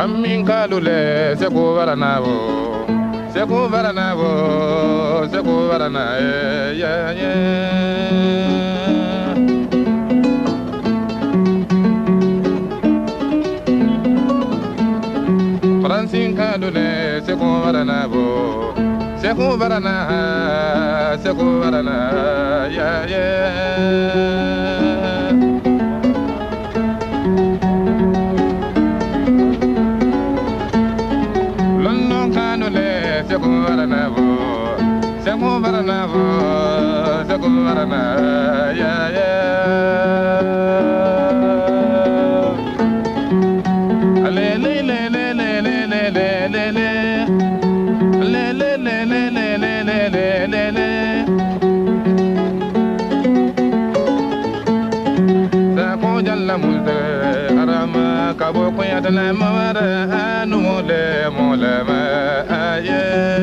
Amin kalule seko varanavo, seko varanavo, seko varana yeah yeah. Francine kalule seko varanavo, seko varana yeah yeah. Seko varana, yeah, yeah. Le le le le le le le le le le le le le le le le le le. Seko jalla mulde arama kabo kuya dana mawara anu mole ma yeah.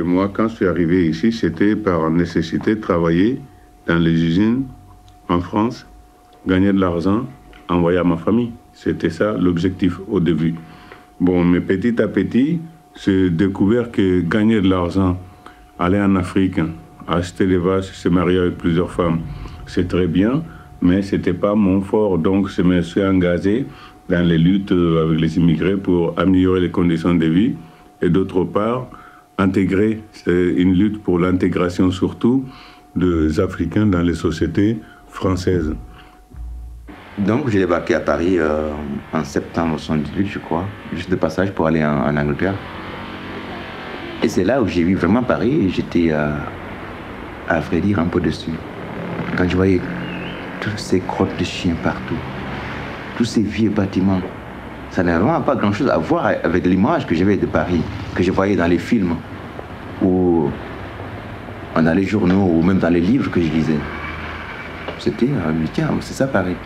Moi, quand je suis arrivé ici, c'était par nécessité de travailler dans les usines en France, gagner de l'argent, envoyer à ma famille. C'était ça l'objectif au début. Bon, mais petit à petit, j'ai découvert que gagner de l'argent, aller en Afrique, acheter des vaches, se marier avec plusieurs femmes, c'est très bien, mais ce n'était pas mon fort. Donc, je me suis engagé dans les luttes avec les immigrés pour améliorer les conditions de vie et d'autre part, intégrer, c'est une lutte pour l'intégration surtout des Africains dans les sociétés françaises. Donc j'ai débarqué à Paris en septembre 78, je crois, juste de passage pour aller en Angleterre. Et c'est là où j'ai vu vraiment Paris et j'étais à vrai dire un peu déçu. Quand je voyais toutes ces crottes de chiens partout, tous ces vieux bâtiments, ça n'a vraiment pas grand-chose à voir avec l'image que j'avais de Paris, que je voyais dans les films, ou dans les journaux, ou même dans les livres que je lisais. C'était, tiens, c'est ça Paris.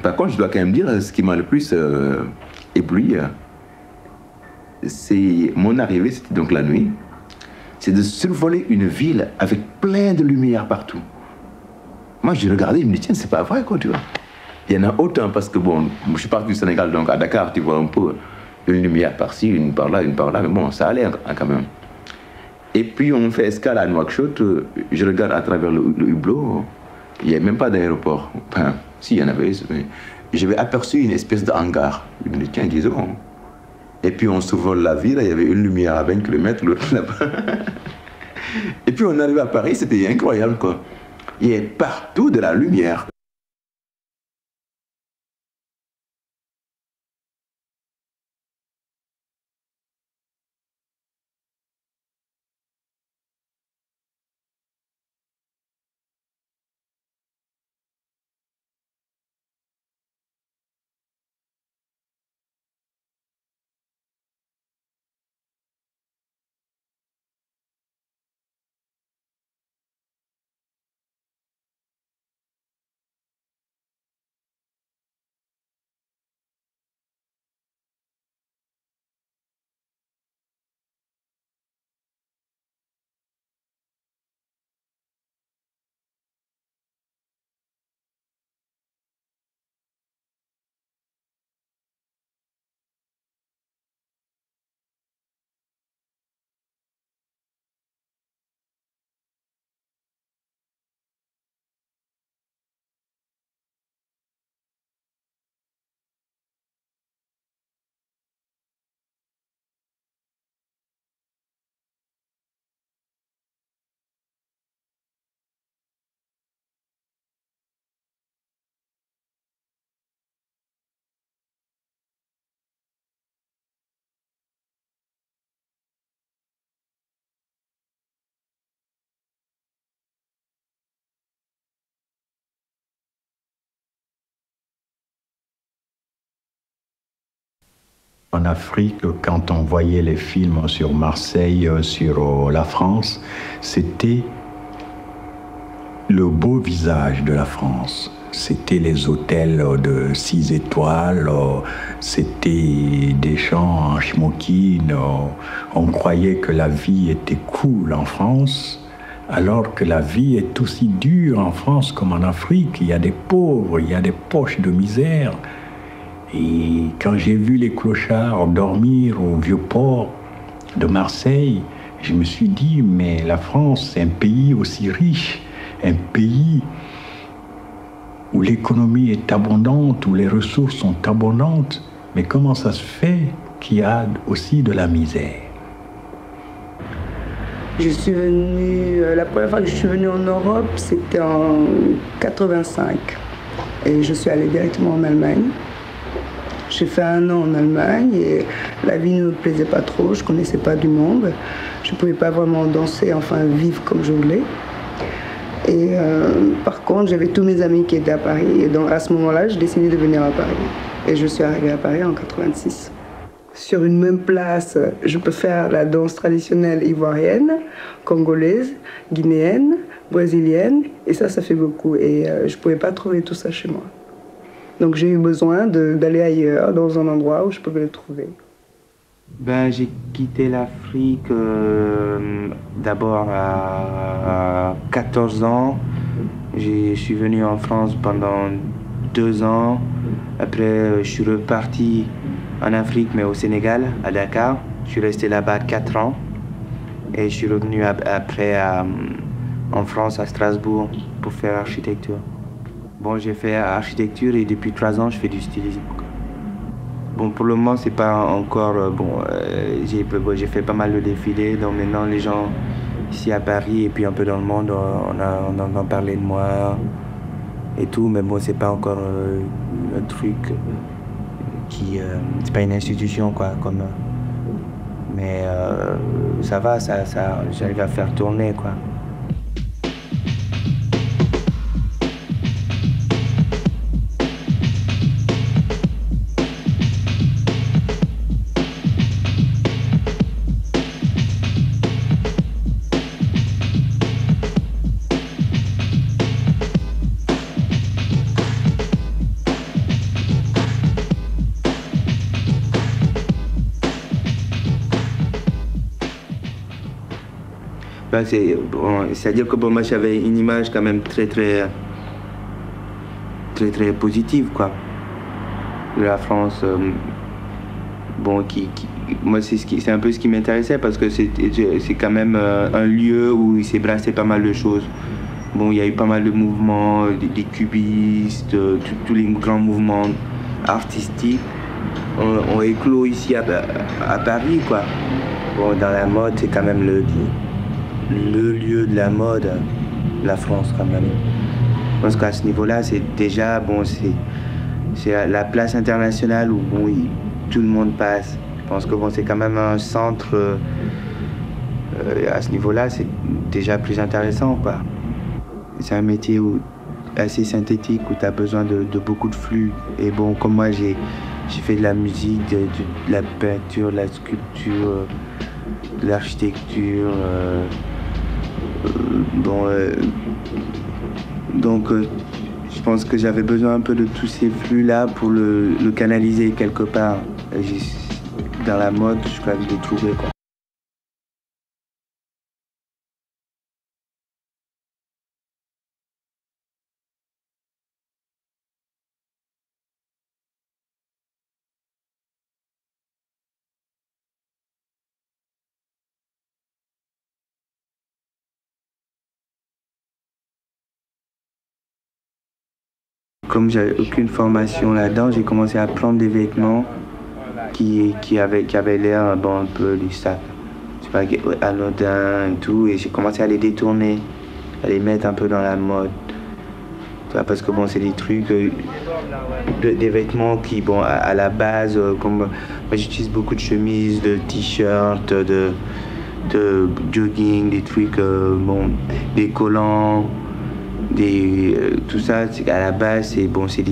Par contre, je dois quand même dire, ce qui m'a le plus ébloui, c'est mon arrivée, c'était donc la nuit, c'est de survoler une ville avec plein de lumière partout. Moi, je regardais, je me dis, tiens, c'est pas vrai, quoi, tu vois. Il y en a autant parce que, bon, je suis parti du Sénégal, donc à Dakar, tu vois un peu une lumière par-ci, une par-là, mais bon, ça allait quand même. Et puis, on fait escale à Nouakchott, je regarde à travers le hublot, il n'y a même pas d'aéroport. Enfin, si, il y en avait, mais j'avais aperçu une espèce de hangar. Je me dis, tiens, disons. Et puis, on survole la ville, il y avait une lumière à 20 km, l'autre là-bas. Et puis, on arrive à Paris, c'était incroyable, quoi. Il y a partout de la lumière. En Afrique, quand on voyait les films sur Marseille, sur la France, c'était le beau visage de la France. C'était les hôtels de 6 étoiles, c'était des gens en schmokin. On croyait que la vie était cool en France, alors que la vie est aussi dure en France comme en Afrique. Il y a des pauvres, il y a des poches de misère. Et quand j'ai vu les clochards dormir au Vieux-Port de Marseille, je me suis dit, mais la France, c'est un pays aussi riche, un pays où l'économie est abondante, où les ressources sont abondantes, mais comment ça se fait qu'il y a aussi de la misère? Je suis venue, la première fois que je suis venue en Europe, c'était en 85. Et je suis allée directement en Allemagne. J'ai fait 1 an en Allemagne et la vie ne me plaisait pas trop, je ne connaissais pas du monde. Je ne pouvais pas vraiment danser, enfin vivre comme je voulais. Et par contre, j'avais tous mes amis qui étaient à Paris. Et donc, à ce moment-là, j'ai décidé de venir à Paris. Et je suis arrivée à Paris en 86. Sur une même place, je peux faire la danse traditionnelle ivoirienne, congolaise, guinéenne, brésilienne. Et ça fait beaucoup. Et je ne pouvais pas trouver tout ça chez moi. Donc j'ai eu besoin d'aller ailleurs, dans un endroit où je pouvais le trouver. Ben, j'ai quitté l'Afrique d'abord à 14 ans. Je suis venu en France pendant 2 ans. Après, je suis reparti en Afrique, mais au Sénégal, à Dakar. Je suis resté là-bas 4 ans. Et je suis revenu après en France, à Strasbourg, pour faire architecture. Bon, j'ai fait architecture et depuis 3 ans, je fais du stylisme. Bon, pour le moment, c'est pas encore... j'ai fait pas mal de défilés, donc maintenant, les gens ici à Paris et puis un peu dans le monde, on entend parler de moi et tout, mais bon, c'est pas encore un truc qui... c'est pas une institution, quoi, comme... mais ça va, j'arrive à faire tourner, quoi. C'est-à-dire que pour moi, j'avais une image quand même très positive, quoi, de la France. Bon, moi, c'est un peu ce qui m'intéressait parce que c'est quand même un lieu où il s'est brassé pas mal de choses. Bon, il y a eu pas mal de mouvements, des cubistes, tous les grands mouvements artistiques ont éclos ici à Paris, quoi. Bon, dans la mode, c'est quand même le lieu de la mode, la France quand même. Je pense qu'à ce niveau-là, c'est déjà, bon, c'est la place internationale où bon, tout le monde passe. Je pense que bon, c'est quand même un centre, à ce niveau-là, c'est déjà plus intéressant, quoi. C'est un métier assez synthétique où tu as besoin de beaucoup de flux. Et bon, comme moi, j'ai fait de la musique, de la peinture, de la sculpture, de l'architecture. Donc, je pense que j'avais besoin un peu de tous ces flux-là pour le canaliser quelque part. Dans la mode, je crois que je l'ai trouvé, quoi. Comme j'avais aucune formation là-dedans, j'ai commencé à prendre des vêtements qui avaient l'air bon, un peu du sac, je sais pas, anodin et tout, et j'ai commencé à les détourner, à les mettre un peu dans la mode. Tu vois, parce que bon, c'est des trucs, des vêtements qui, bon, à la base, comme moi j'utilise beaucoup de chemises, de t-shirts, de jogging, des trucs, bon, des collants. Tout ça, à la base, c'est bon, c'est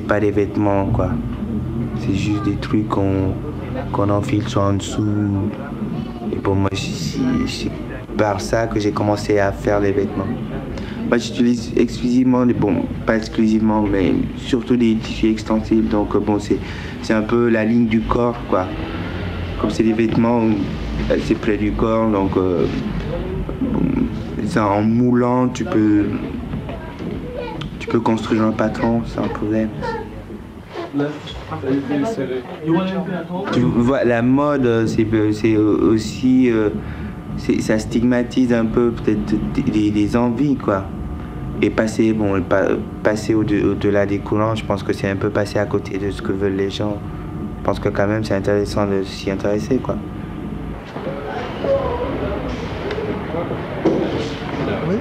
pas des vêtements, quoi. C'est juste des trucs qu'on enfile sur en dessous. Et pour moi, c'est par ça que j'ai commencé à faire les vêtements. Moi, j'utilise exclusivement, bon, pas exclusivement, mais surtout des tissus extensibles. Donc, bon, c'est un peu la ligne du corps, quoi. Comme c'est des vêtements, c'est près du corps, donc bon, en moulant, tu peux construire un patron sans problème. Tu vois, la mode, c'est aussi, ça stigmatise un peu peut-être des envies, quoi. Et passer au-delà des courants, je pense que c'est un peu passer à côté de ce que veulent les gens. Je pense que quand même c'est intéressant de s'y intéresser, quoi. Oui.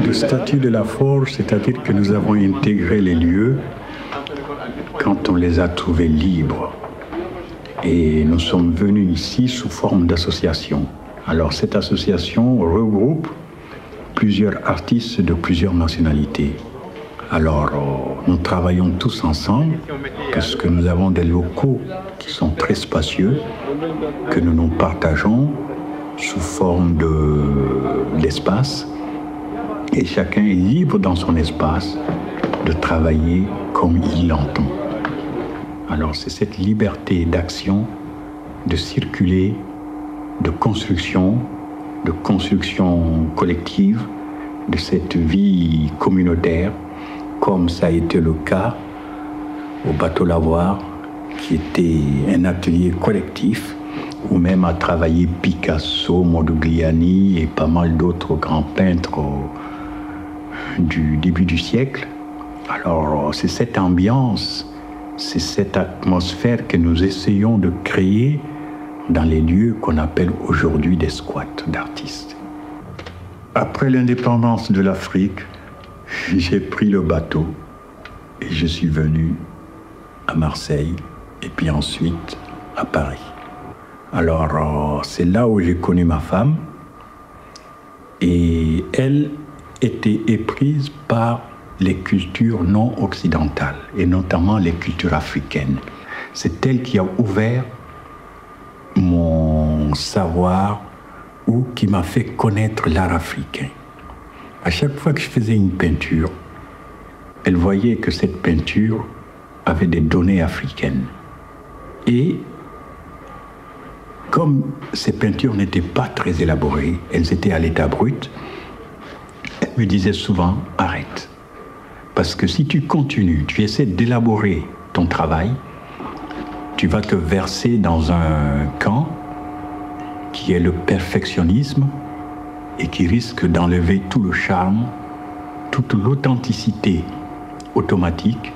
Le statut de la forge, c'est-à-dire que nous avons intégré les lieux quand on les a trouvés libres. Et nous sommes venus ici sous forme d'association. Alors cette association regroupe plusieurs artistes de plusieurs nationalités. Alors nous travaillons tous ensemble parce que nous avons des locaux qui sont très spacieux, que nous partageons sous forme d'espace. Et chacun est libre dans son espace de travailler comme il l'entend. Alors c'est cette liberté d'action, de circuler, de construction collective, de cette vie communautaire, comme ça a été le cas au Bateau Lavoir, qui était un atelier collectif, où même a travaillé Picasso, Modigliani et pas mal d'autres grands peintres du début du siècle. Alors c'est cette ambiance, c'est cette atmosphère que nous essayons de créer dans les lieux qu'on appelle aujourd'hui des squats d'artistes. Après l'indépendance de l'Afrique, j'ai pris le bateau et je suis venu à Marseille et puis ensuite à Paris. Alors c'est là où j'ai connu ma femme et elle était éprise par les cultures non occidentales et notamment les cultures africaines. C'est elle qui a ouvert mon savoir ou qui m'a fait connaître l'art africain. À chaque fois que je faisais une peinture, elle voyait que cette peinture avait des données africaines. Et comme ces peintures n'étaient pas très élaborées, elles étaient à l'état brut, elle me disait souvent « arrête ». Parce que si tu continues, tu essaies d'élaborer ton travail, tu vas te verser dans un camp qui est le perfectionnisme et qui risque d'enlever tout le charme, toute l'authenticité automatique,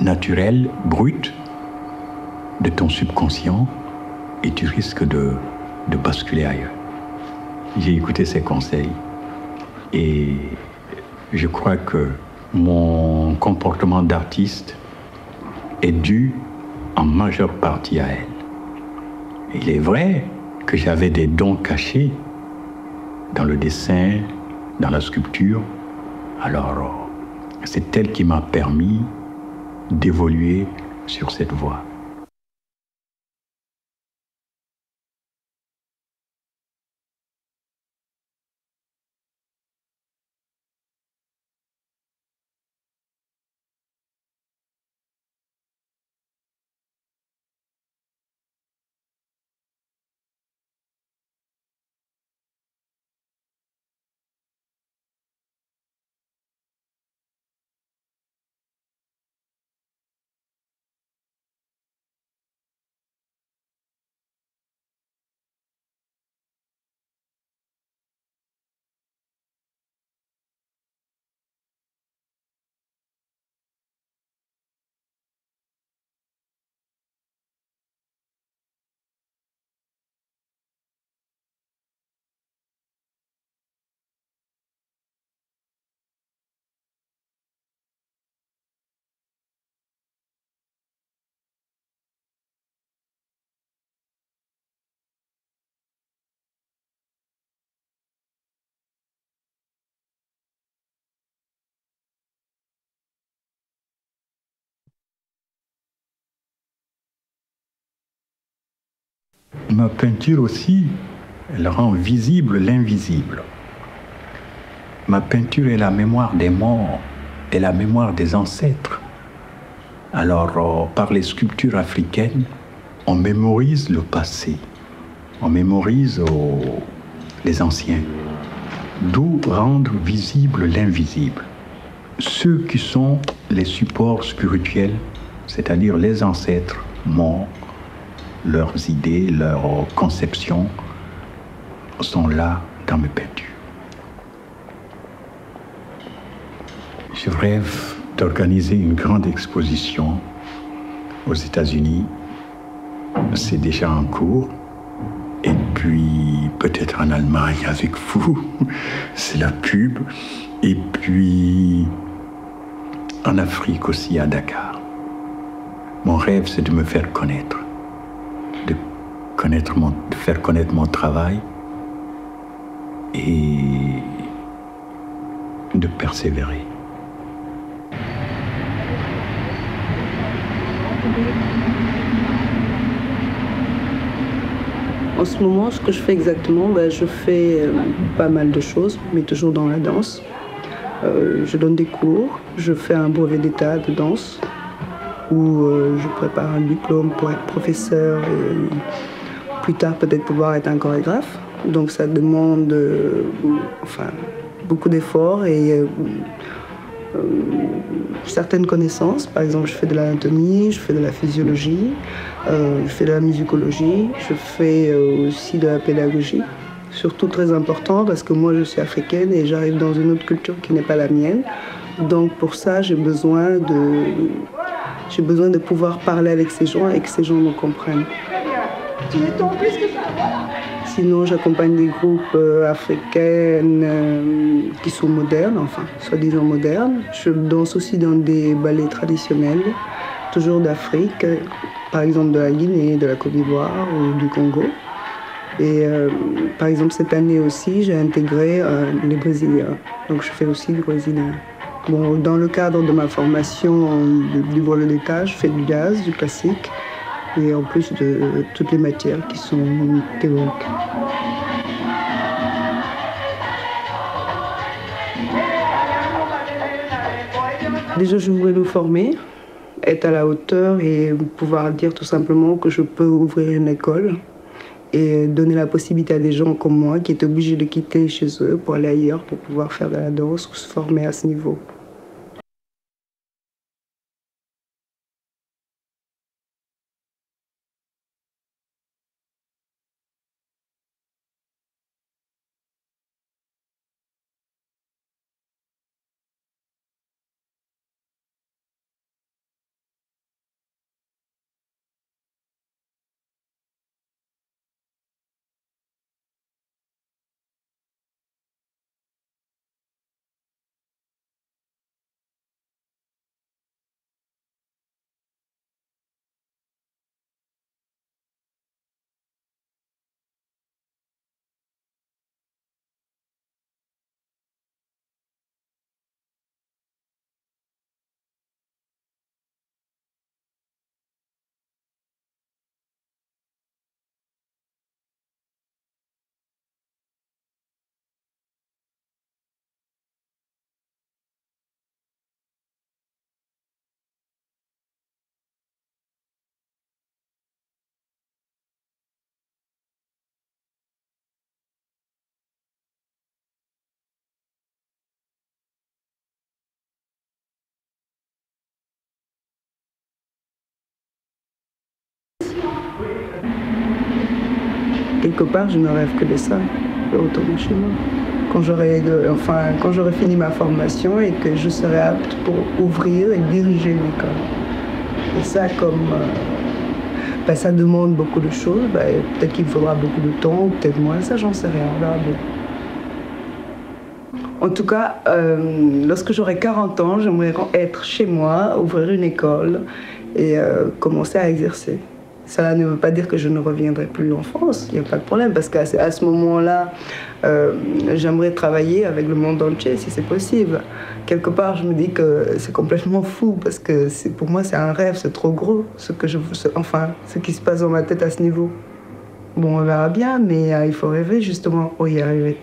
naturelle, brute de ton subconscient et tu risques de basculer ailleurs. J'ai écouté ses conseils et je crois que mon comportement d'artiste est dû en majeure partie à elle. Il est vrai que j'avais des dons cachés dans le dessin, dans la sculpture. Alors, c'est elle qui m'a permis d'évoluer sur cette voie. ma peinture aussi, elle rend visible l'invisible. Ma peinture est la mémoire des morts et la mémoire des ancêtres. Alors, par les sculptures africaines, on mémorise le passé, on mémorise les anciens, d'où rendre visible l'invisible. Ceux qui sont les supports spirituels, c'est-à-dire les ancêtres morts, leurs idées, leurs conceptions, sont là dans mes peintures. Je rêve d'organiser une grande exposition aux États-Unis. C'est déjà en cours. Et puis peut-être en Allemagne avec vous, c'est la pub. Et puis en Afrique aussi, à Dakar. Mon rêve, c'est de me faire connaître, de faire connaître mon travail et de persévérer. En ce moment, ce que je fais exactement, je fais pas mal de choses, mais toujours dans la danse. Je donne des cours, je fais un brevet d'état de danse, où je prépare un diplôme pour être professeur et plus tard peut-être pouvoir être un chorégraphe. Donc ça demande beaucoup d'efforts et certaines connaissances. Par exemple, je fais de l'anatomie, je fais de la physiologie, je fais de la musicologie, je fais aussi de la pédagogie. Surtout très important parce que moi je suis africaine et j'arrive dans une autre culture qui n'est pas la mienne. Donc pour ça, j'ai besoin de pouvoir parler avec ces gens et que ces gens me comprennent. Sinon, j'accompagne des groupes africains qui sont modernes, enfin, soi-disant modernes. Je danse aussi dans des ballets traditionnels, toujours d'Afrique, par exemple de la Guinée, de la Côte d'Ivoire ou du Congo. Et par exemple, cette année aussi, j'ai intégré les Brésiliens. Donc, je fais aussi du brésilien. Bon, dans le cadre de ma formation du brevet d'état, je fais du jazz, du classique, et en plus de toutes les matières qui sont théoriques. Déjà, je voudrais me former, être à la hauteur et pouvoir dire tout simplement que je peux ouvrir une école et donner la possibilité à des gens comme moi qui étaient obligés de quitter chez eux pour aller ailleurs pour pouvoir faire de la danse ou se former à ce niveau. Quelque part, je ne rêve que de ça, de retourner chez moi. Quand j'aurai fini ma formation et que je serai apte pour ouvrir et diriger une école. Et ça, comme ça demande beaucoup de choses, peut-être qu'il faudra beaucoup de temps, peut-être moins, ça j'en sais rien, on verra bien. En tout cas, lorsque j'aurai 40 ans, j'aimerais être chez moi, ouvrir une école et commencer à exercer. Cela ne veut pas dire que je ne reviendrai plus en France, il n'y a pas de problème, parce qu'à ce moment-là, j'aimerais travailler avec le monde entier, si c'est possible. Quelque part, je me dis que c'est complètement fou, parce que pour moi, c'est un rêve, c'est trop gros, ce qui se passe dans ma tête à ce niveau. Bon, on verra bien, mais il faut rêver justement pour y arriver.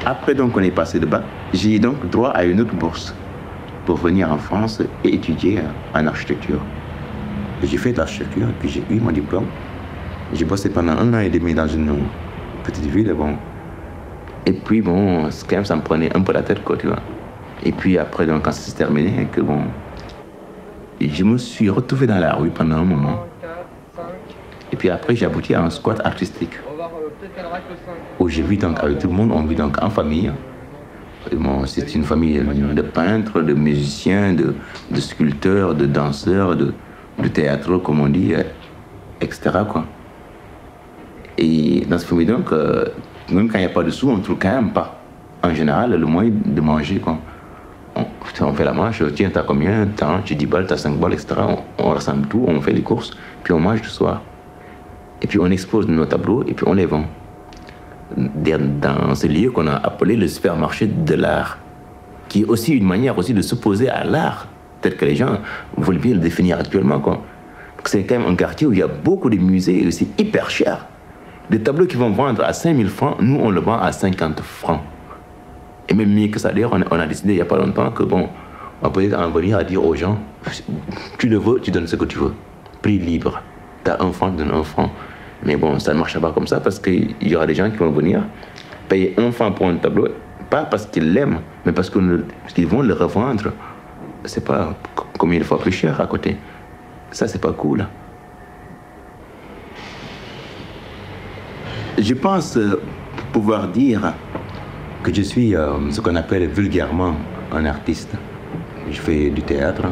Après donc on est passé de bac, j'ai donc droit à une autre bourse pour venir en France et étudier en architecture. J'ai fait de l'architecture, puis j'ai eu mon diplôme. J'ai bossé pendant 1 an et demi dans une petite ville, bon. Et puis bon, quand même ça me prenait un peu la tête, quoi, tu vois. Et puis après, donc, quand ça s'est terminé, que bon, je me suis retrouvé dans la rue pendant un moment. Et puis après, j'ai abouti à un squat artistique. Où j'ai vu donc avec tout le monde, on vit donc en famille. Bon, c'est une famille de peintres, de musiciens, de sculpteurs, de danseurs, de théâtre, comme on dit, etc., quoi. Et dans cette famille, donc, même quand il n'y a pas de sous, on ne trouve quand même pas, en général, le moyen de manger, quoi. On fait la marche, tiens, t'as combien? Tu 10 balles, t'as 5 balles, etc. On rassemble tout, on fait les courses, puis on mange le soir. Et puis on expose nos tableaux, et puis on les vend. Dans ce lieu qu'on a appelé le supermarché de l'art, qui est aussi une manière aussi de s'opposer à l'art, tel que les gens veulent bien le définir actuellement, quoi. C'est quand même un quartier où il y a beaucoup de musées, et c'est hyper cher. Des tableaux qui vont vendre à 5 000 francs, nous on le vend à 50 francs. Et même mieux que ça, d'ailleurs, on a décidé il n'y a pas longtemps que bon, on va peut-être en venir à dire aux gens, tu le veux, tu donnes ce que tu veux. Prix libre. Tu as 1 franc, tu donnes 1 franc. Mais bon, ça ne marche pas comme ça parce qu'il y aura des gens qui vont venir payer 1 franc pour un tableau, pas parce qu'ils l'aiment, mais parce qu'ils vont le revendre. C'est pas combien de fois plus cher à côté. Ça, c'est pas cool. Je pense pouvoir dire que je suis ce qu'on appelle vulgairement un artiste. Je fais du théâtre,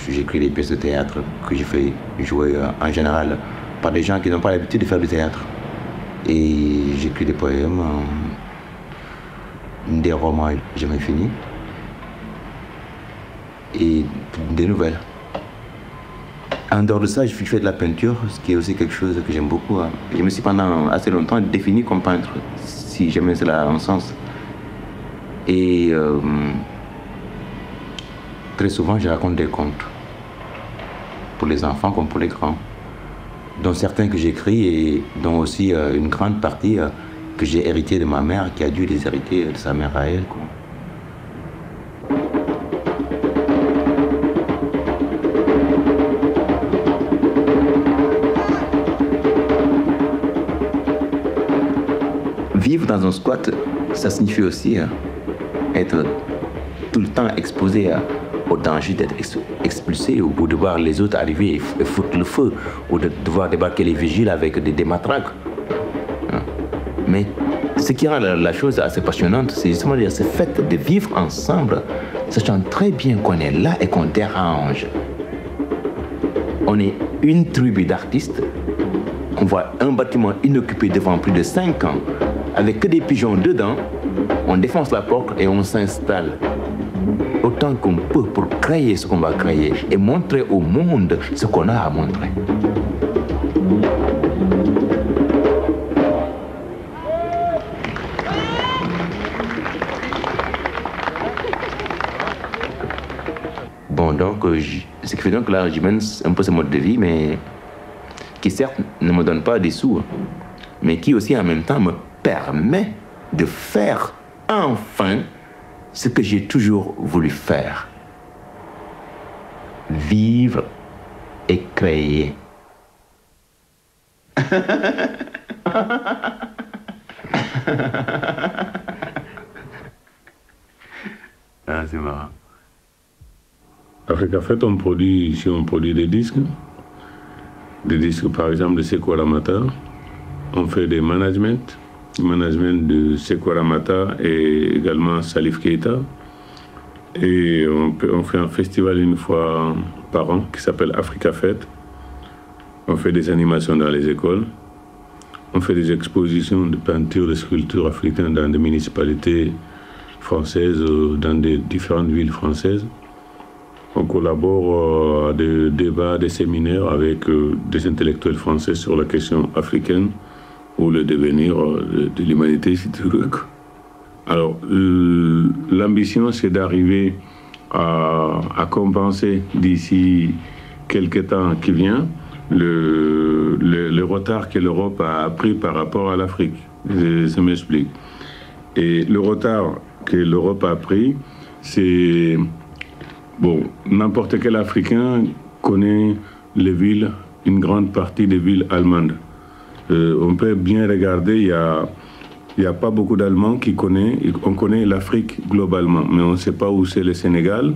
j'écris des pièces de théâtre que je fais jouer en général par des gens qui n'ont pas l'habitude de faire du théâtre. Et j'écris des poèmes, des romans jamais finis, et des nouvelles. En dehors de ça, je fais de la peinture, ce qui est aussi quelque chose que j'aime beaucoup. Je me suis pendant assez longtemps défini comme peintre, si jamais cela a un sens. Et très souvent, je raconte des contes, pour les enfants comme pour les grands, dont certains que j'écris et dont aussi une grande partie que j'ai hérité de ma mère, qui a dû les hériter de sa mère à elle, quoi. Vivre dans un squat, ça signifie aussi être tout le temps exposé au danger d'être expulsé ou de voir les autres arriver et foutre le feu, ou de devoir débarquer les vigiles avec des matraques. Mais ce qui rend la chose assez passionnante, c'est justement ce fait de vivre ensemble, sachant très bien qu'on est là et qu'on dérange. On est une tribu d'artistes, on voit un bâtiment inoccupé devant plus de 5 ans, avec que des pigeons dedans, on défonce la porte et on s'installe autant qu'on peut pour créer ce qu'on va créer et montrer au monde ce qu'on a à montrer. Bon, donc, ce qui fait donc là, je mène un peu ce mode de vie, mais qui certes ne me donne pas des sous, mais qui aussi en même temps me permet de faire enfin ce que j'ai toujours voulu faire. Vivre et créer. Ah, c'est marrant. Africa Fête, on produit des disques. Des disques, par exemple, de Sekou Ramata. On fait des managements de Sekou Ramata et également Salif Keita. Et on fait un festival 1 fois par an qui s'appelle Africa Fête. On fait des animations dans les écoles. On fait des expositions de peinture, de sculptures africaines dans des municipalités françaises, dans des différentes villes françaises. On collabore à des débats, des séminaires avec des intellectuels français sur la question africaine ou le devenir de l'humanité, si tu veux. Alors, l'ambition, c'est d'arriver à compenser d'ici quelques temps qui vient le retard que l'Europe a pris par rapport à l'Afrique. Je m'explique. Et le retard que l'Europe a pris, c'est... Bon, n'importe quel Africain connaît les villes, une grande partie des villes allemandes. On peut bien regarder, il n'y a pas beaucoup d'Allemands qui connaissent, on connaît l'Afrique globalement, mais on ne sait pas où c'est le Sénégal.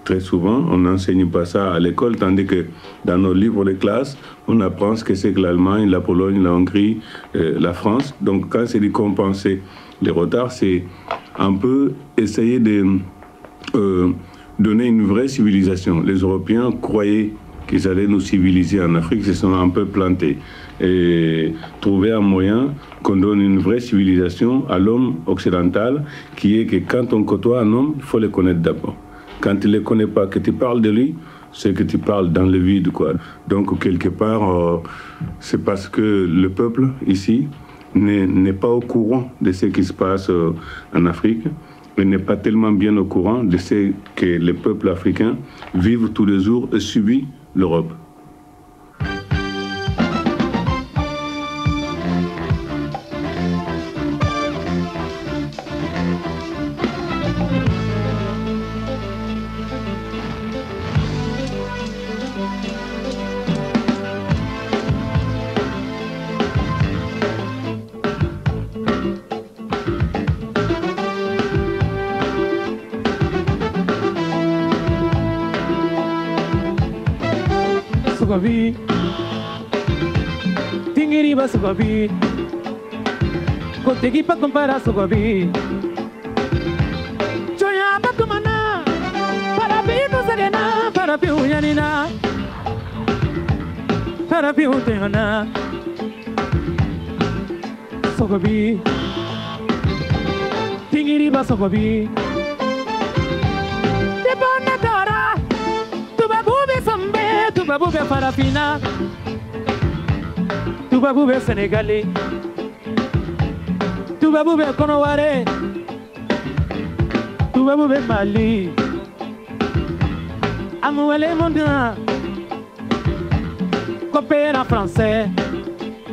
Très souvent, on n'enseigne pas ça à l'école, tandis que dans nos livres de classe, on apprend ce que c'est que l'Allemagne, la Pologne, la Hongrie, la France. Donc quand c'est de compenser les retards, c'est un peu essayer de donner une vraie civilisation. Les Européens croyaient qu'ils allaient nous civiliser en Afrique, se sont un peu plantés. Et trouver un moyen qu'on donne une vraie civilisation à l'homme occidental, qui est que quand on côtoie un homme, il faut le connaître d'abord. Quand tu ne le connais pas, que tu parles de lui, c'est que tu parles dans le vide, quoi. Donc, quelque part, c'est parce que le peuple, ici, n'est pas au courant de ce qui se passe en Afrique, et n'est pas tellement bien au courant de ce que les peuples africains vivent tous les jours et subissent l'Europe. Sugabi, Tingiriba Sugabi, Kotegi pa compara Sugabi, Choya Batumana, Parapino Serena, Parapiu Yanina, Parapiu Tehana, Sugabi, Tingiriba Sugabi, Deponadora, Tubabubi Sambe. Tubabu be Farafina, Tubabu be Sénégalais, Tubabu be Konoware, Tubabu be Mali, Amouele Mondina, Coopéra français,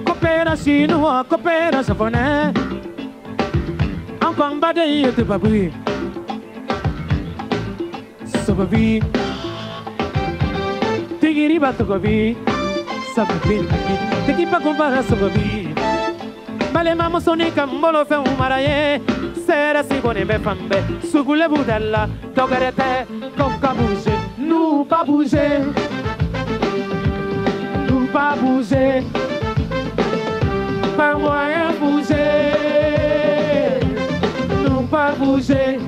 Coopéra chinois, Coopéra japonais, encore en bas de Tubabu, Sobabi. Tigiriba Togobi, Sababi, Tekipa Kumbara Sogobi, Balema Mosonika Molo Fe Umaraye, Sera Sigone Befambe, Sugule Boudella, Togarete, Coca bouger, nous pas bouger, nous pas bouger, pas moyen bouger, nous pas bouger,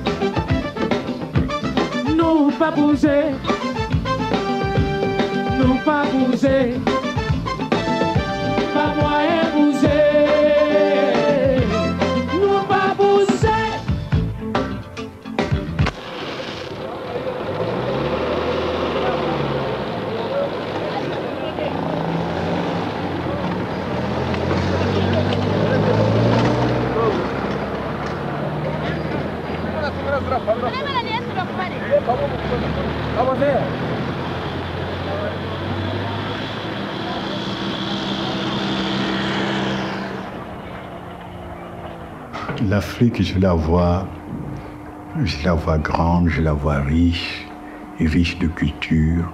nous pas bouger. Nous pas bouger, pas moyen bouger, nous pas bouger. Vamos ver. L'Afrique, je la vois grande, je la vois riche de culture,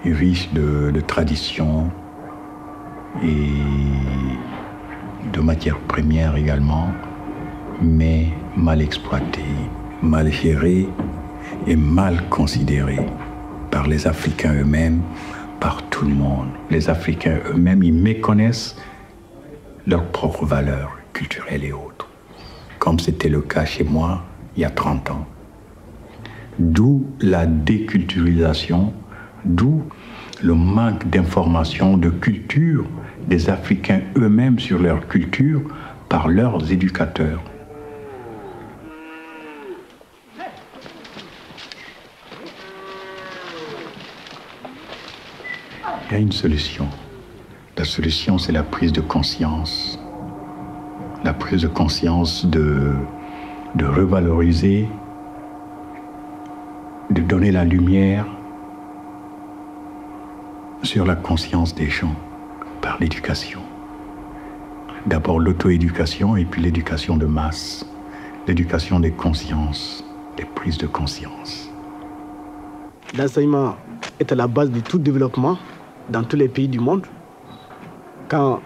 riche de traditions et de matières premières également, mais mal exploitée, mal gérée et mal considérée par les Africains eux-mêmes, par tout le monde. Les Africains eux-mêmes, ils méconnaissent leurs propres valeurs culturelles et autres, comme c'était le cas chez moi il y a 30 ans. D'où la déculturisation, d'où le manque d'information, de culture des Africains eux-mêmes sur leur culture par leurs éducateurs. Il y a une solution. La solution, c'est la prise de conscience. La prise de conscience de revaloriser, de de donner la lumière sur la conscience des gens par l'éducation. D'abord l'auto-éducation et puis l'éducation de masse, l'éducation des consciences, des prises de conscience. L'enseignement est à la base de tout développement dans tous les pays du monde. Quand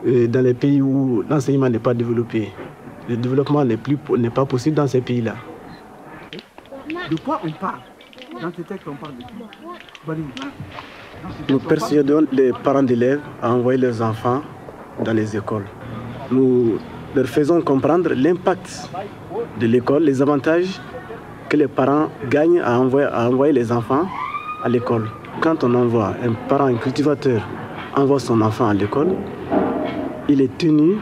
dans les pays où l'enseignement n'est pas développé, le développement n'est pas possible dans ces pays-là. De quoi on parle? Dans tes textes, on parle de quoi? Nous persuadons les parents d'élèves à envoyer leurs enfants dans les écoles. Nous leur faisons comprendre l'impact de l'école, les avantages que les parents gagnent à envoyer les enfants à l'école. Quand on envoie un parent, un cultivateur, envoie son enfant à l'école, il est tenu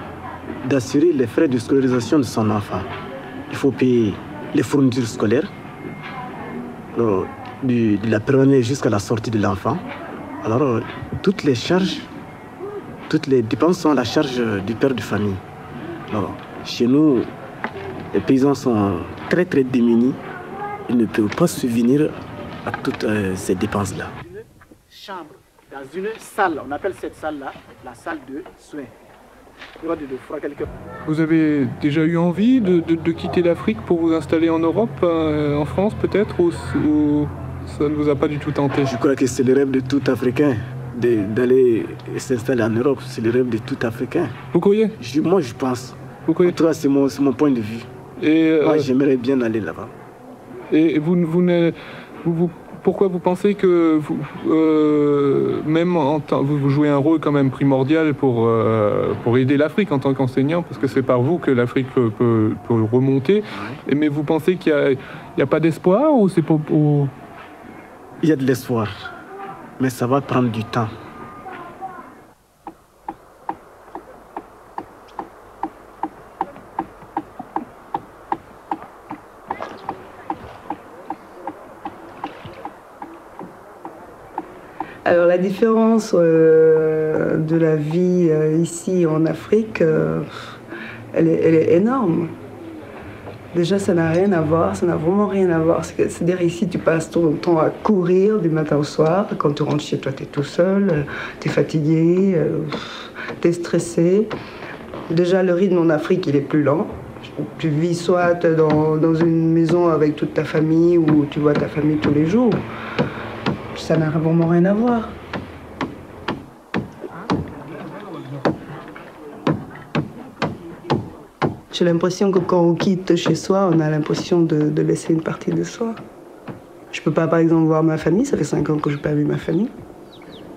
d'assurer les frais de scolarisation de son enfant. Il faut payer les fournitures scolaires, de la première jusqu'à la sortie de l'enfant. Alors, toutes les charges, toutes les dépenses sont à la charge du père de famille. Alors, chez nous, les paysans sont très très démunis. Ils ne peuvent pas subvenir à toutes ces dépenses-là. Une chambre, dans une salle, on appelle cette salle-là la salle de soins. Il y aura de froid quelque part. Vous avez déjà eu envie de quitter l'Afrique pour vous installer en Europe, en France peut-être, ou ça ne vous a pas du tout tenté? Je crois que c'est le rêve de tout Africain d'aller s'installer en Europe. C'est le rêve de tout Africain. Vous croyez? Moi, je pense. Vous croyez? En tout cas, c'est mon point de vue. Et moi, j'aimerais bien aller là-bas. Et pourquoi vous pensez que même vous jouez un rôle quand même primordial pour aider l'Afrique en tant qu'enseignant, parce que c'est par vous que l'Afrique peut remonter. Ouais. Mais vous pensez qu'il n'y a pas d'espoir ou c'est pour... Il y a de l'espoir, mais ça va prendre du temps. Alors la différence de la vie ici en Afrique, elle est énorme. Déjà, ça n'a rien à voir, ça n'a vraiment rien à voir. C'est-à-dire ici, tu passes ton temps à courir du matin au soir. Quand tu rentres chez toi, tu es tout seul, tu es fatigué, tu es stressé. Déjà, le rythme en Afrique, il est plus lent. Tu vis soit dans une maison avec toute ta famille ou tu vois ta famille tous les jours. Ça n'a vraiment rien à voir. J'ai l'impression que quand on quitte chez soi, on a l'impression de laisser une partie de soi. Je ne peux pas, par exemple, voir ma famille. Ça fait 5 ans que je n'ai pas vu ma famille.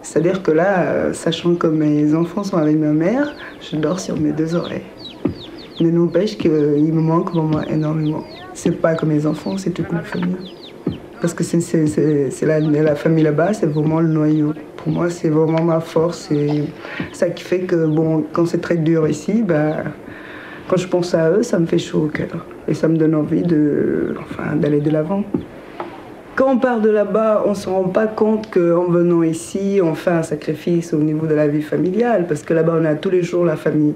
C'est-à-dire que là, sachant que mes enfants sont avec ma mère, je dors sur mes 2 oreilles. Mais n'empêche qu'il me manque vraiment énormément. C'est pas que mes enfants, c'est toute ma famille. Parce que c'est la famille là-bas, c'est vraiment le noyau. Pour moi, c'est vraiment ma force. Et ça qui fait que, bon, quand c'est très dur ici, quand je pense à eux, ça me fait chaud au cœur. Et ça me donne envie d'aller de l'avant. Quand on part de là-bas, on ne se rend pas compte qu'en venant ici, on fait un sacrifice au niveau de la vie familiale. Parce que là-bas, on a tous les jours la famille.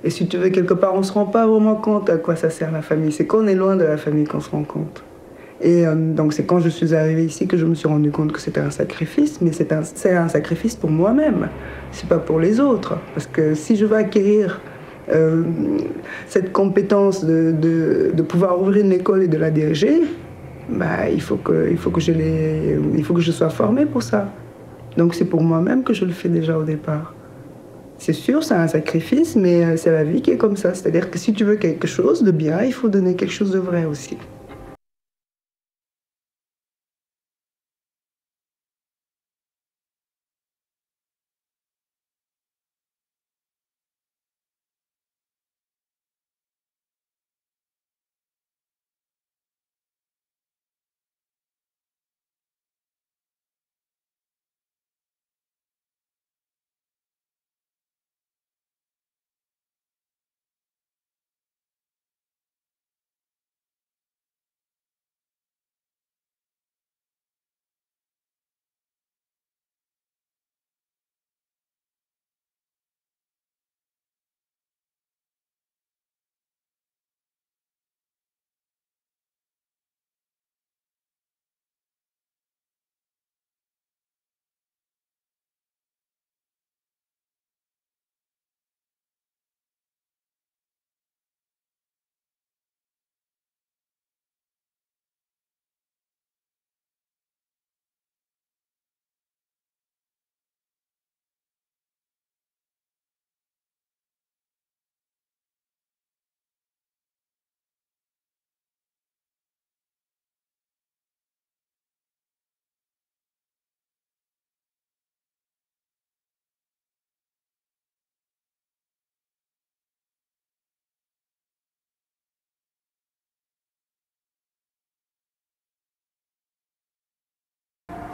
Et si tu veux, quelque part, on ne se rend pas vraiment compte à quoi ça sert la famille. C'est quand on est loin de la famille qu'on se rend compte. Et donc c'est quand je suis arrivée ici que je me suis rendu compte que c'était un sacrifice, mais c'est un sacrifice pour moi-même, c'est pas pour les autres. Parce que si je veux acquérir cette compétence de pouvoir ouvrir une école et de la diriger, il faut que je sois formée pour ça. Donc c'est pour moi-même que je le fais déjà au départ. C'est sûr, c'est un sacrifice, mais c'est la vie qui est comme ça. C'est-à-dire que si tu veux quelque chose de bien, il faut donner quelque chose de vrai aussi.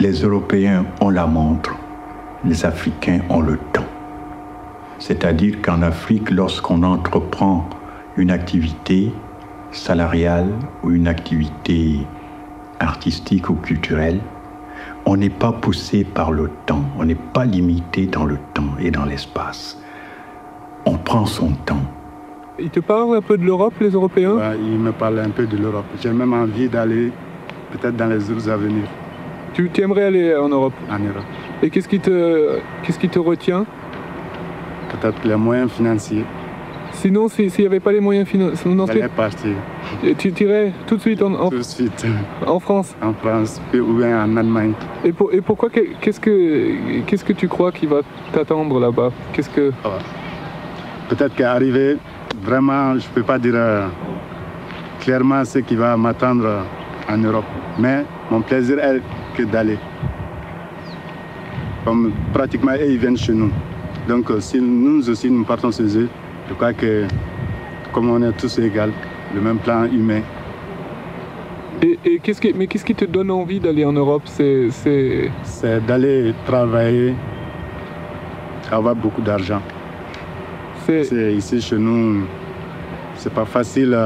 Les Européens ont la montre, les Africains ont le temps. C'est-à-dire qu'en Afrique, lorsqu'on entreprend une activité salariale ou une activité artistique ou culturelle, on n'est pas poussé par le temps, on n'est pas limité dans le temps et dans l'espace. On prend son temps. Ils te parlent un peu de l'Europe, les Européens? Ouais, ils me parlent un peu de l'Europe. J'ai même envie d'aller peut-être dans les jours à venir. Tu aimerais aller en Europe? En Europe. Et qu'est-ce qui te retient? Peut-être les moyens financiers. Sinon, s'il n'y avait pas les moyens financiers, J'allais partir. Tu irais tout de suite Tout de suite. En France? En France, ou bien en Allemagne. Et pourquoi, qu'est-ce que tu crois qui va t'attendre là-bas? Peut-être qu'arriver, vraiment, je ne peux pas dire clairement ce qui va m'attendre en Europe. Mais mon plaisir est que d'aller. Comme pratiquement, ils viennent chez nous. Donc, si nous aussi, nous partons chez eux, je crois que, comme on est tous égaux, le même plan humain. Et qu'est-ce qui te donne envie d'aller en Europe? C'est d'aller travailler, avoir beaucoup d'argent. Ici, chez nous, c'est pas facile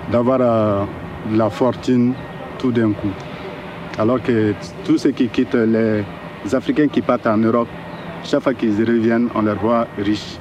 d'avoir de la fortune tout d'un coup. Alors que tous ceux qui quittent, les Africains qui partent en Europe, chaque fois qu'ils reviennent, on les voit riches.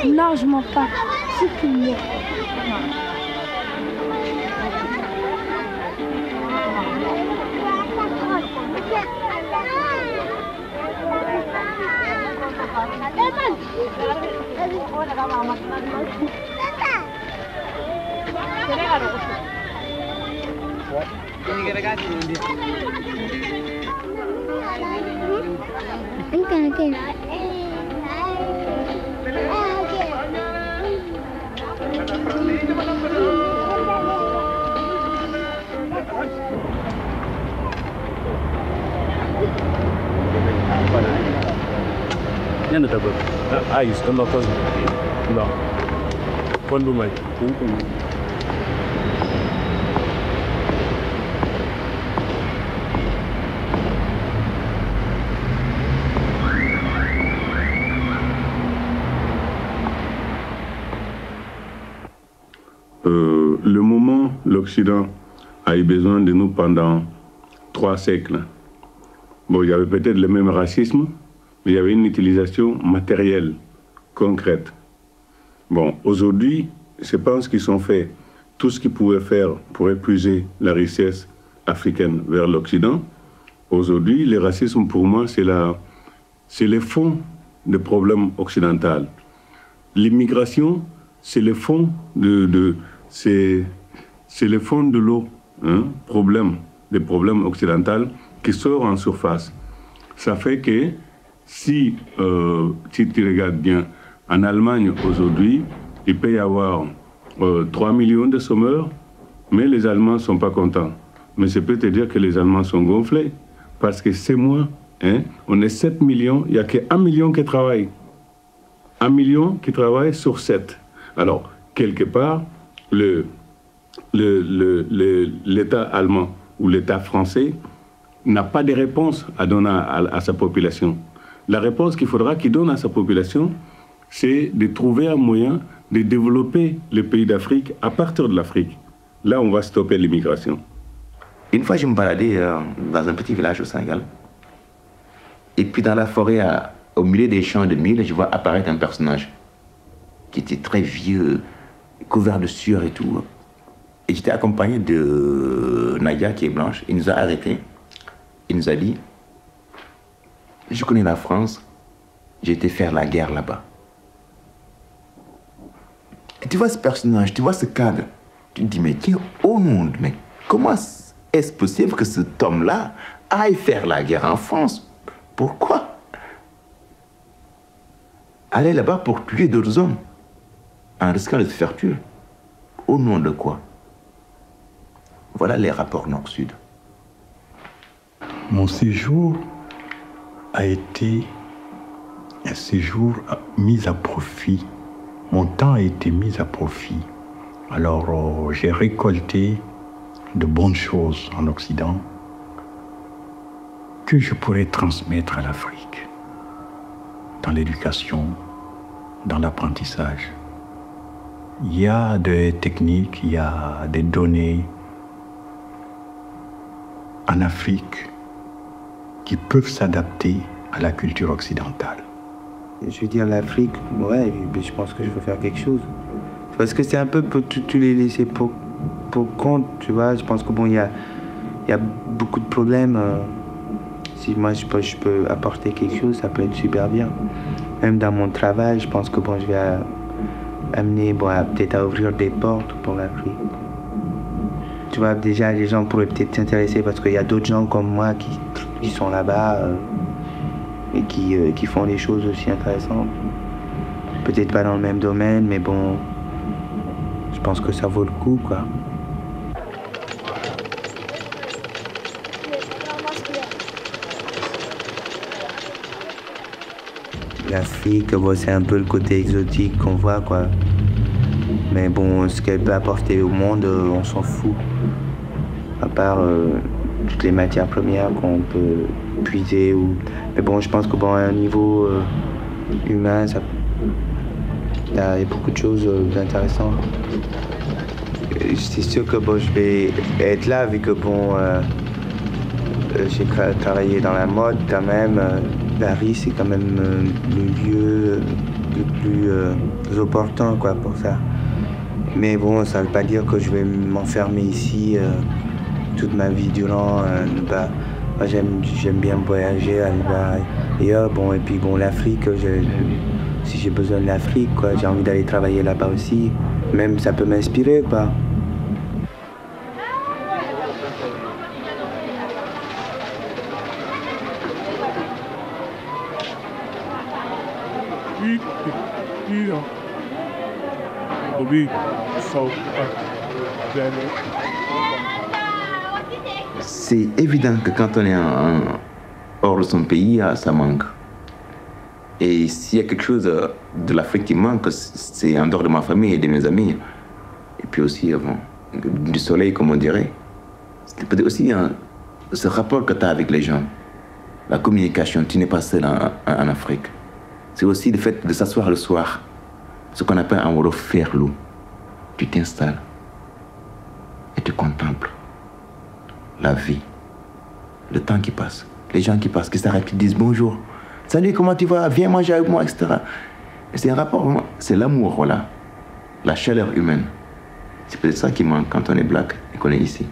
Non, je mens pas. C'est tout. Yana da ayis don la cause non kondu mai Le moment, l'Occident a eu besoin de nous pendant 3 siècles. Bon, il y avait peut-être le même racisme, mais il y avait une utilisation matérielle, concrète. Bon, aujourd'hui, je pense qu'ils ont fait tout ce qu'ils pouvaient faire pour épuiser la richesse africaine vers l'Occident. Aujourd'hui, le racisme, pour moi, c'est le fond des problèmes occidentaux. L'immigration, c'est le fond c'est le fond de l'eau, hein, des problèmes occidentaux qui sort en surface. Ça fait que si tu regardes bien, en Allemagne aujourd'hui, il peut y avoir 3 millions de chômeurs, mais les Allemands ne sont pas contents. Mais je peux te dire que les Allemands sont gonflés, parce que c'est moi, hein, on est 7 millions, il n'y a que 1 million qui travaille. 1 million qui travaille sur 7. Alors, quelque part, l'État allemand ou l'État français n'a pas de réponse à donner à sa population. La réponse qu'il faudra qu'il donne à sa population, c'est de trouver un moyen de développer les pays d'Afrique à partir de l'Afrique. Là, on va stopper l'immigration. Une fois, je me baladais dans un petit village au Sénégal. Et puis dans la forêt, au milieu des champs de mil, je vois apparaître un personnage qui était très vieux, couvert de sueur et tout. Et j'étais accompagné de Nadia, qui est blanche. Il nous a arrêtés. Il nous a dit, je connais la France, j'ai été faire la guerre là-bas. Et tu vois ce personnage, tu vois ce cadre. Tu te dis, mais tiens, au monde, mais comment est-ce possible que cet homme-là aille faire la guerre en France? Pourquoi? Aller là-bas pour tuer d'autres hommes, en risquant de se faire tuer. Au nom de quoi? Voilà les rapports Nord-Sud. Mon séjour a été un séjour mis à profit. Mon temps a été mis à profit. Alors, j'ai récolté de bonnes choses en Occident que je pourrais transmettre à l'Afrique, dans l'éducation, dans l'apprentissage. Il y a des techniques, il y a des données en Afrique qui peuvent s'adapter à la culture occidentale. Je veux dire, l'Afrique, ouais, je pense que je veux faire quelque chose. Parce que c'est un peu pour tous les laisser pour compte, tu vois. Je pense que bon, il y a beaucoup de problèmes. Si moi je peux apporter quelque chose, ça peut être super bien. Même dans mon travail, je pense que bon, je vais amener, bon, peut-être à ouvrir des portes pour l'Afrique. Tu vois, déjà, les gens pourraient peut-être s'intéresser parce qu'il y a d'autres gens comme moi qui sont là-bas et qui font des choses aussi intéressantes. Peut-être pas dans le même domaine, mais bon, je pense que ça vaut le coup, quoi. L'Afrique, bon, c'est un peu le côté exotique qu'on voit, quoi. Mais bon, ce qu'elle peut apporter au monde, on s'en fout. À part toutes les matières premières qu'on peut puiser. Mais bon, je pense que bon, à un niveau humain, il y a beaucoup de choses intéressantes. C'est sûr que bon, je vais être là, vu que bon, j'ai travaillé dans la mode quand même. Paris, c'est quand même le lieu le plus opportun, quoi, pour ça. Mais bon, ça ne veut pas dire que je vais m'enfermer ici toute ma vie durant. Moi, j'aime bien voyager, aller ailleurs. Bon, et puis bon, l'Afrique, si j'ai besoin de l'Afrique, quoi, j'ai envie d'aller travailler là-bas aussi. Même ça peut m'inspirer, quoi. C'est évident que quand on est hors de son pays, ça manque. Et s'il y a quelque chose de l'Afrique qui manque, c'est en dehors de ma famille et de mes amis. Et puis aussi du soleil, comme on dirait. C'est peut-être aussi ce rapport que tu as avec les gens. La communication, tu n'es pas seul en Afrique. C'est aussi le fait de s'asseoir le soir. Ce qu'on appelle en wolof faire l'eau. Tu t'installes et tu contemples la vie, le temps qui passe, les gens qui passent, qui s'arrêtent, qui disent bonjour, salut, comment tu vas, viens manger avec moi, etc. Et c'est un rapport, c'est l'amour, voilà, la chaleur humaine. C'est peut-être ça qui manque quand on est black et qu'on est ici.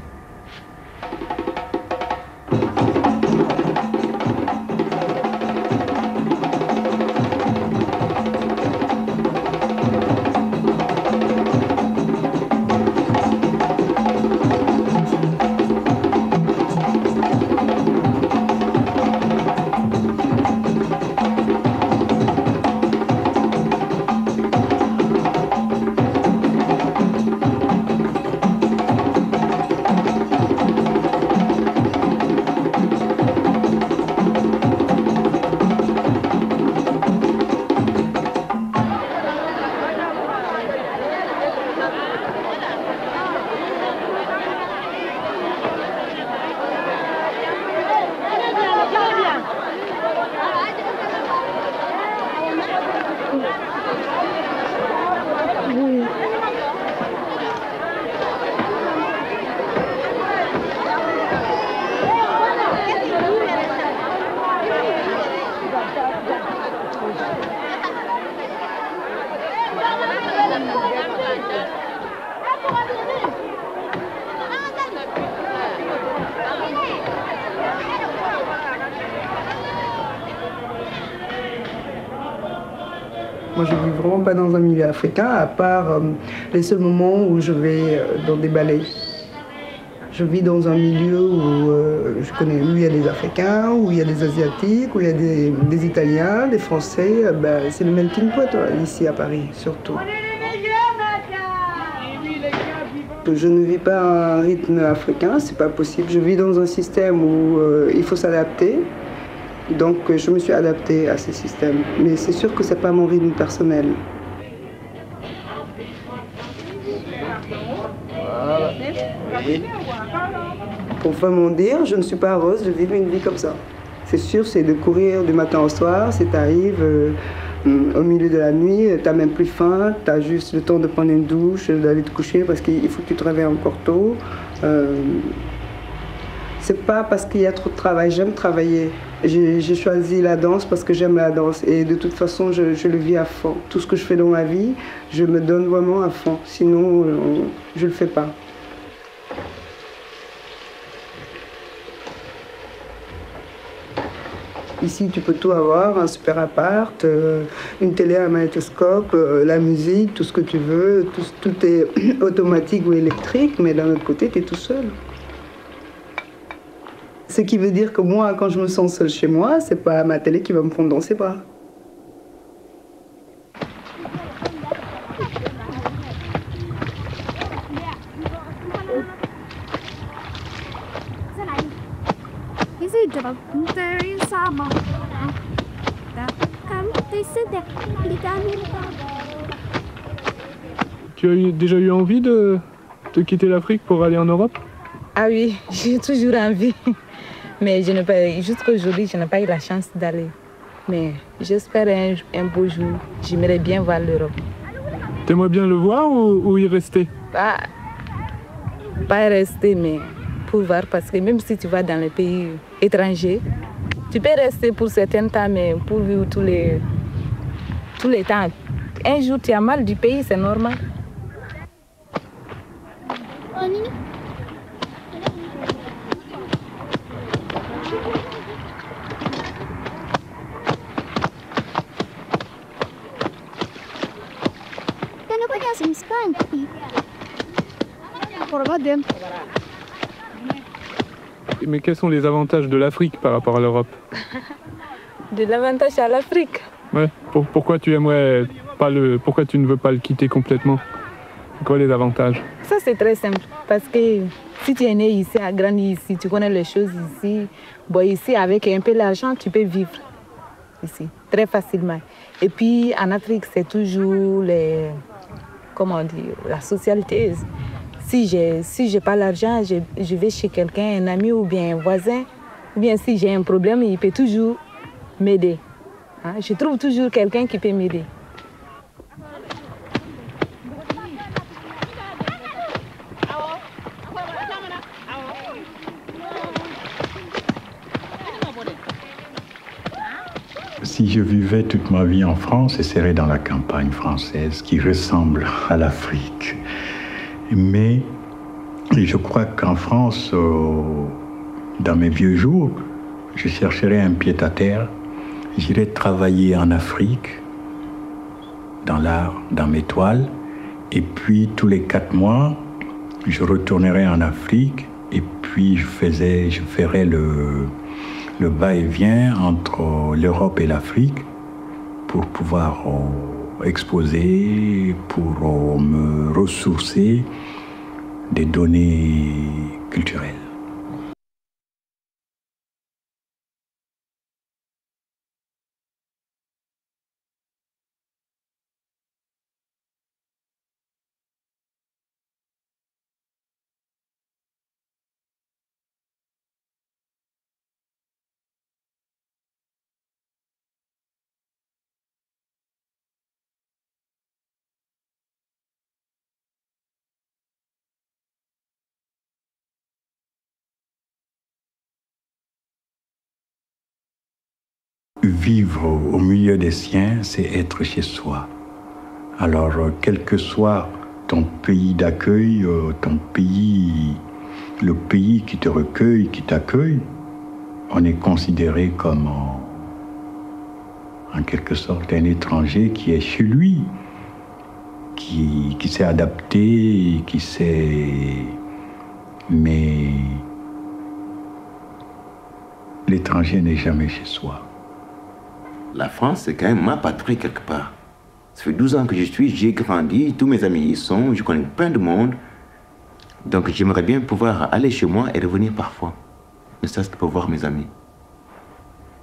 Moi, je ne vis vraiment pas dans un milieu africain, à part les seuls moments où je vais dans des ballets. Je vis dans un milieu où je connais, où il y a des Africains, où il y a des Asiatiques, où il y a des Italiens, des Français. C'est le melting pot ici à Paris, surtout. Je ne vis pas un rythme africain, c'est pas possible. Je vis dans un système où il faut s'adapter. Donc je me suis adaptée à ce système. Mais c'est sûr que c'est pas mon rythme personnel. Pour vraiment dire, je ne suis pas heureuse de vivre une vie comme ça. C'est sûr, c'est de courir du matin au soir, si tu arrives au milieu de la nuit, tu n'as même plus faim, tu as juste le temps de prendre une douche, d'aller te coucher parce qu'il faut que tu te réveilles encore tôt. C'est pas parce qu'il y a trop de travail, j'aime travailler. J'ai choisi la danse parce que j'aime la danse et de toute façon, je le vis à fond. Tout ce que je fais dans ma vie, je me donne vraiment à fond, sinon je ne le fais pas. Ici, tu peux tout avoir, un super appart, une télé, un magnétoscope, la musique, tout ce que tu veux. Tout est automatique ou électrique, mais d'un autre côté, tu es tout seul. Ce qui veut dire que moi, quand je me sens seule chez moi, c'est pas ma télé qui va me prendre dans ses bras. Tu as déjà eu envie de quitter l'Afrique pour aller en Europe? Ah oui, j'ai toujours envie. Mais jusqu'à aujourd'hui, je n'ai pas eu la chance d'aller. Mais j'espère un beau jour, j'aimerais bien voir l'Europe. T'aimerais bien le voir ou y rester? Pas rester, mais pour voir, parce que même si tu vas dans les pays étrangers, tu peux rester pour certains temps, mais pour vivre tous les temps. Un jour, tu as mal du pays, c'est normal. Mais quels sont les avantages de l'Afrique par rapport à l'Europe? De l'avantage à l'Afrique? Ouais. Pourquoi tu aimerais pas pourquoi tu ne veux pas le quitter complètement? C'est quoi les avantages? Ça c'est très simple, parce que si tu es né ici, à grandi ici, tu connais les choses ici. Bon, ici avec un peu d'argent, tu peux vivre ici très facilement. Et puis en Afrique, c'est toujours la socialité. Si j'ai pas l'argent, je vais chez quelqu'un, un ami ou bien un voisin, ou bien si j'ai un problème, il peut toujours m'aider. Hein? Je trouve toujours quelqu'un qui peut m'aider. Si je vivais toute ma vie en France, ce serait dans la campagne française qui ressemble à l'Afrique. Mais je crois qu'en France, dans mes vieux jours, je chercherais un pied-à-terre. J'irais travailler en Afrique, dans l'art, dans mes toiles. Et puis, tous les 4 mois, je retournerais en Afrique. Et puis, je ferais le va-et-vient entre l'Europe et l'Afrique pour pouvoir exposer, pour me ressourcer des données culturelles. Vivre au milieu des siens, c'est être chez soi. Alors, quel que soit ton pays d'accueil, le pays qui te recueille, qui t'accueille, on est considéré comme en quelque sorte un étranger qui est chez lui, qui s'est adapté, qui s'est... Mais l'étranger n'est jamais chez soi. La France, c'est quand même ma patrie quelque part. Ça fait 12 ans que je suis, j'ai grandi, tous mes amis y sont, je connais plein de monde. Donc j'aimerais bien pouvoir aller chez moi et revenir parfois. Ne serait-ce que pour voir mes amis.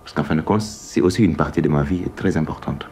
Parce qu'en fin de compte, c'est aussi une partie de ma vie très importante.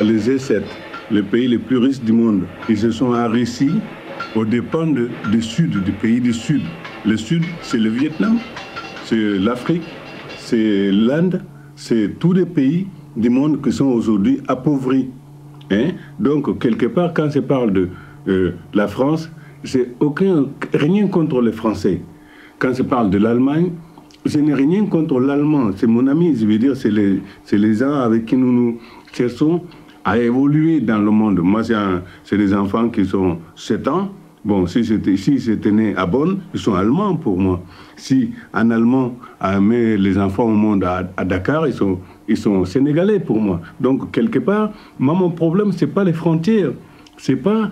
Les G7, les pays les plus riches du monde, ils se sont enrichis aux dépens du Sud, du pays du Sud. Le Sud, c'est le Vietnam, c'est l'Afrique, c'est l'Inde, c'est tous les pays du monde qui sont aujourd'hui appauvris. Hein? Donc, quelque part, quand je parle de la France, c'est rien contre les Français. Quand je parle de l'Allemagne, je n'ai rien contre l'Allemand. C'est mon ami, je veux dire, c'est les gens avec qui nous cherchons à évoluer dans le monde. Moi, c'est des enfants qui sont 7 ans. Bon, si j'étais né à Bonn, ils sont allemands pour moi. Si un Allemand a mis les enfants au monde à Dakar, ils sont sénégalais pour moi. Donc, quelque part, moi, mon problème, c'est pas les frontières. C'est pas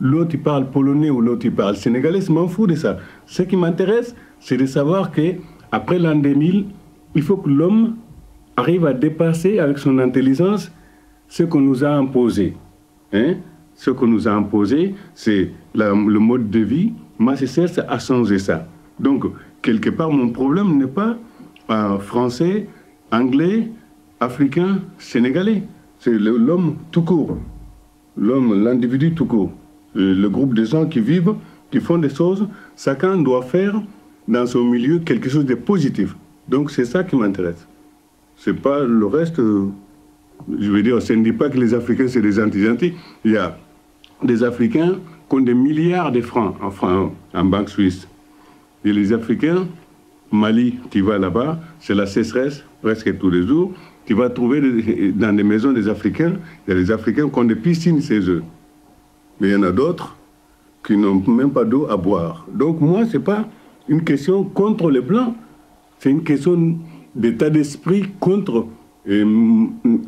l'autre, il parle polonais ou l'autre, il parle sénégalais. Je m'en fous de ça. Ce qui m'intéresse, c'est de savoir qu'après l'an 2000, il faut que l'homme arrive à dépasser avec son intelligence ce qu'on nous a imposé. Hein? Ce qu'on nous a imposé, c'est le mode de vie. Moi, je cherche à changer ça. Donc, quelque part, mon problème n'est pas français, anglais, africain, sénégalais. C'est l'homme tout court. L'homme, l'individu tout court. Le groupe de gens qui vivent, qui font des choses, chacun doit faire dans son milieu quelque chose de positif. Donc, c'est ça qui m'intéresse. C'est pas le reste... Je veux dire, ça ne dit pas que les Africains, c'est des anti-gentils. Il y a des Africains qui ont des milliards de francs en banque suisse. Et les Africains, Mali, tu vas là-bas, c'est la sécheresse presque tous les jours. Tu vas trouver dans des maisons des Africains, il y a des Africains qui ont des piscines chez eux. Mais il y en a d'autres qui n'ont même pas d'eau à boire. Donc moi, ce n'est pas une question contre les Blancs. C'est une question d'état d'esprit contre... Et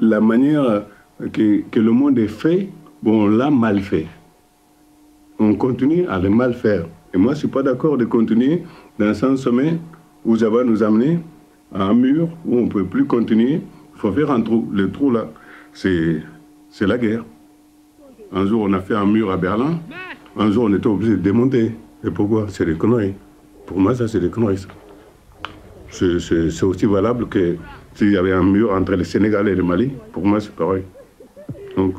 la manière que le monde est fait, bon, on l'a mal fait. On continue à le mal faire. Et moi, je ne suis pas d'accord de continuer dans un sommet où ça va nous amener à un mur où on ne peut plus continuer. Il faut faire un trou. Le trou, là, c'est la guerre. Un jour, on a fait un mur à Berlin. Un jour, on était obligé de démonter. Et pourquoi? C'est des conneries. Pour moi, ça, c'est des conneries. C'est aussi valable que s'il y avait un mur entre le Sénégal et le Mali. Pour moi, c'est pareil. Donc,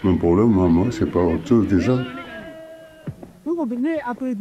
mon problème, moi, c'est pas autre chose déjà. Vous revenez après.